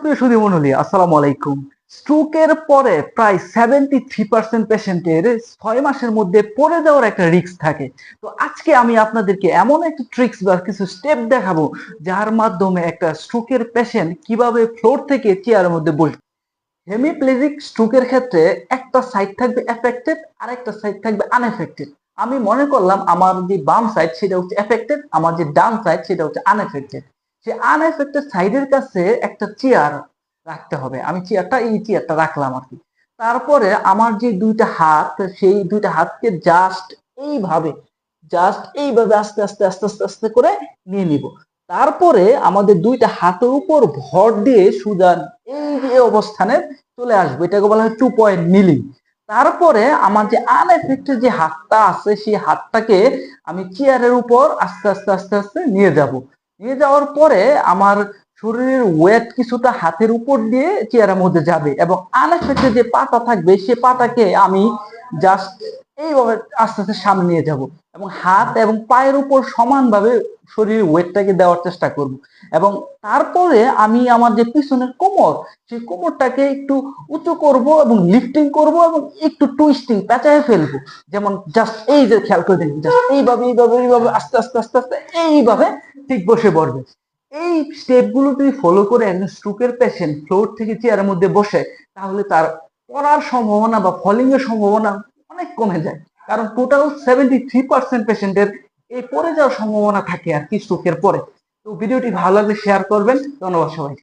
সুপ্রিয় সুধী মণ্ডলী, আসসালামু আলাইকুম। স্ট্রোকের পরে প্রায় 73% পেশেন্টের 6 মাসের মধ্যে পড়ে যাওয়ার একটা রিস্ক থাকে। তো আজকে আমি আপনাদেরকে এমন একটা ট্রিক্স বা কিছু স্টেপ দেখাবো যার মাধ্যমে একটা স্ট্রোকের পেশেন্ট কিভাবে ফ্লোর থেকে চেয়ারের মধ্যে বসবে। হেমিপ্লেজিক স্ট্রোকের ক্ষেত্রে একটা সাইড থাকবে এফেক্টেড আর একটা সাইড থাকবে আনএফেক্টেড। আমি মনে করলাম আমার যে বাম সাইড সেটা হচ্ছে এফেক্টেড, আমার যে ডান সাইড সেটা হচ্ছে আনএফেক্টেড। সে আনএফেক্টেড সাইডের কাছে একটা চেয়ার রাখতে হবে। আমি এই চেয়ারটা রাখলাম আর কি। তারপরে আমার যে দুইটা হাত, সেই দুইটা হাতকে জাস্ট এইভাবে আস্তে আস্তে আস্তে আস্তে আস্তে করে নিয়ে নিব। তারপরে আমাদের দুইটা হাতের উপর ভর দিয়ে সোজা এই যে অবস্থানে চলে আসবে, এটাকে বলা হয় 2 পয়েন্ট নিলিং। তারপরে আমার যে আনএফেক্টেড যে হাতটা আছে সেই হাতটাকে আমি চেয়ারের উপর আস্তে আস্তে আস্তে আস্তে নিয়ে যাব। নিয়ে যাওয়ার পরে আমার শরীরের ওয়েট কিছুটা হাতের উপর দিয়ে চেয়ারের মধ্যে যাবে এবং আনএফেক্টেড যে পাটা থাকবে সে পাটাকে আমি জাস্ট এইভাবে আস্তে আস্তে সামনে নিয়ে যাব এবং হাত এবং পায়ের উপর সমানভাবে শরীরের ওয়েটটাকে দেওয়ার চেষ্টা করব। এবং তারপরে আমি আমার যে পিছনের কোমর, সেই কোমরটাকে একটু উঁচু করব এবং লিফটিং করব এবং একটু টুইস্টিং পেঁচায় ফেলবো। যেমন জাস্ট এই যে খেয়াল করে দেখুন, জাস্ট এইভাবে আস্তে আস্তে আস্তে আস্তে এইভাবে ঠিক বসে পড়বে। এই স্টেপ গুলো যদি ফলো করে একজন স্ট্রোকের পেশেন্ট ফ্লোর থেকে চেয়ারের মধ্যে বসে, তাহলে তার পড়ার সম্ভাবনা বা ফলিং এর সম্ভাবনা অনেক কমে যায়। কারণ টোটাল 73% পেশেন্টের এই পড়ে যাওয়ার সম্ভাবনা থাকে আর কি স্ট্রোকের পরে। তো ভিডিওটি ভালো লাগলে শেয়ার করবেন। ধন্যবাদ সবাই।